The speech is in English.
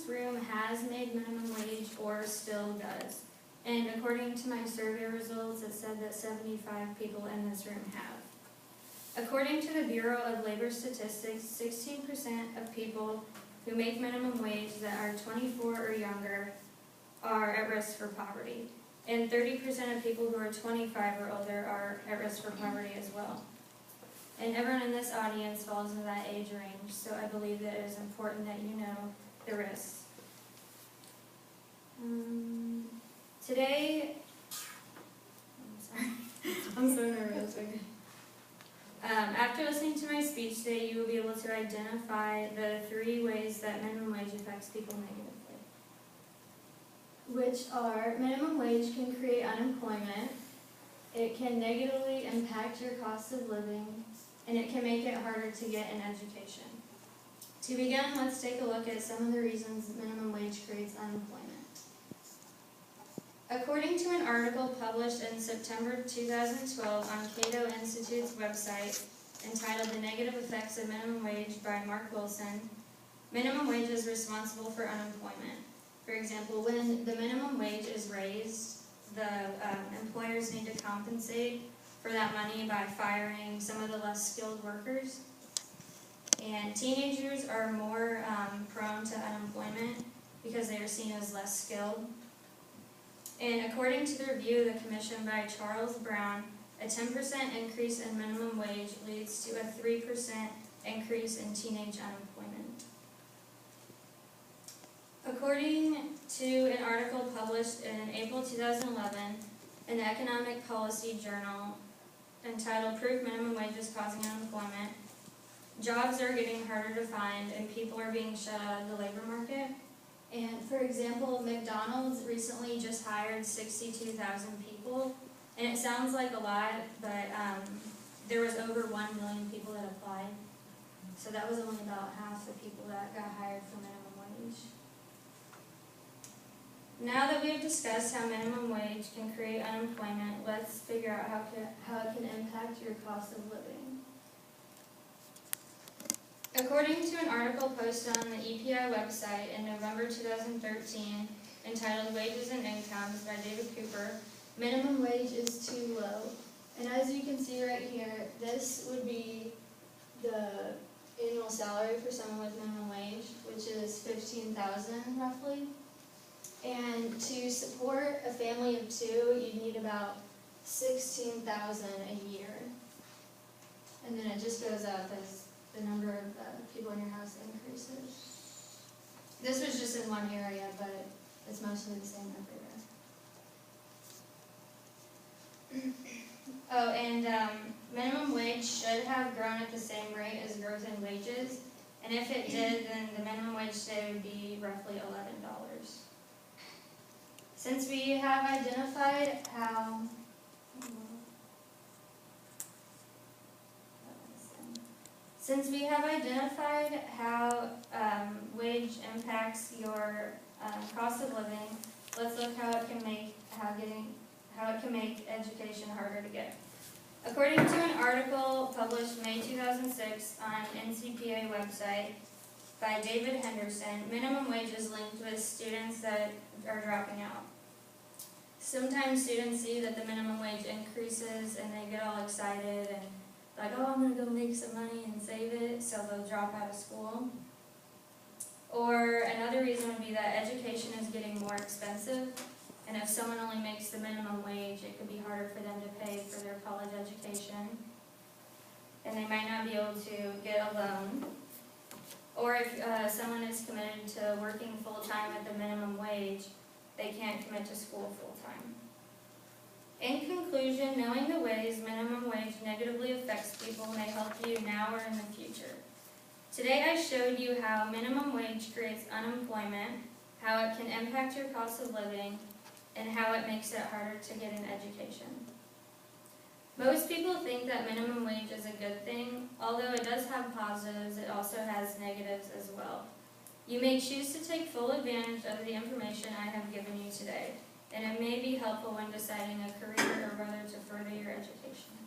this room has made minimum wage or still does. And according to my survey results, it said that 75 people in this room have. According to the Bureau of Labor Statistics, 16% of people who make minimum wage that are 24 or younger are at risk for poverty. And 30% of people who are 25 or older are at risk for poverty as well. And everyone in this audience falls into that age range, so I believe that it is important that you know the risks. Today, I'm so nervous. Okay. After listening to my speech today, you will be able to identify the 3 ways that minimum wage affects people negatively, which are: minimum wage can create unemployment, it can negatively impact your cost of living, and it can make it harder to get an education. To begin, let's take a look at some of the reasons minimum wage creates unemployment. According to an article published in September 2012 on Cato Institute's website entitled "The Negative Effects of Minimum Wage" by Mark Wilson, minimum wage is responsible for unemployment. For example, when the minimum wage is raised, the employers need to compensate for that money by firing some of the less skilled workers. And teenagers are more prone to unemployment because they are seen as less skilled. And according to the review of the commission by Charles Brown, a 10% increase in minimum wage leads to a 3% increase in teenage unemployment. According to an article published in April 2011 in the Economic Policy Journal entitled "Proof Minimum Wage is Causing Unemployment," jobs are getting harder to find and people are being shut out of the labor market. And for example, McDonald's recently just hired 62,000 people, and it sounds like a lot, but there was over 1 million people that applied. So that was only about half the people that got hired for minimum wage. Now that we have discussed how minimum wage can create unemployment, let's figure out how it can impact your cost of living. According to an article posted on the EPI website in November 2013 entitled "Wages and Incomes" by David Cooper, minimum wage is too low. And as you can see right here, this would be the annual salary for someone with minimum wage, which is $15,000 roughly. And to support a family of 2, you'd need about $16,000 a year. And then it just goes up as the number of people in your house increases. This was just in one area, but it's mostly the same everywhere. Oh, and minimum wage should have grown at the same rate as growth in wages. And if it did, then the minimum wage today would be roughly $11. Since we have identified how wage impacts your cost of living, let's look how it can make education harder to get. According to an article published May 2006 on NCPA website by David Henderson, minimum wage is linked with students that are dropping out. Sometimes students see that the minimum wage increases and they get all excited and like, oh, I'm going to go make some money and save it, so they'll drop out of school. Or another reason would be that education is getting more expensive, and if someone only makes the minimum wage, it could be harder for them to pay for their college education, and they might not be able to get a loan. Or if someone is committed to working full-time at the minimum wage, they can't commit to school full-time. In conclusion, knowing the ways minimum wage negatively affects people may help you now or in the future. Today I showed you how minimum wage creates unemployment, how it can impact your cost of living, and how it makes it harder to get an education. Most people think that minimum wage is a good thing. Although it does have positives, it also has negatives as well. You may choose to take full advantage of the information I have given you today, and it may be helpful when deciding a career or whether to further your education.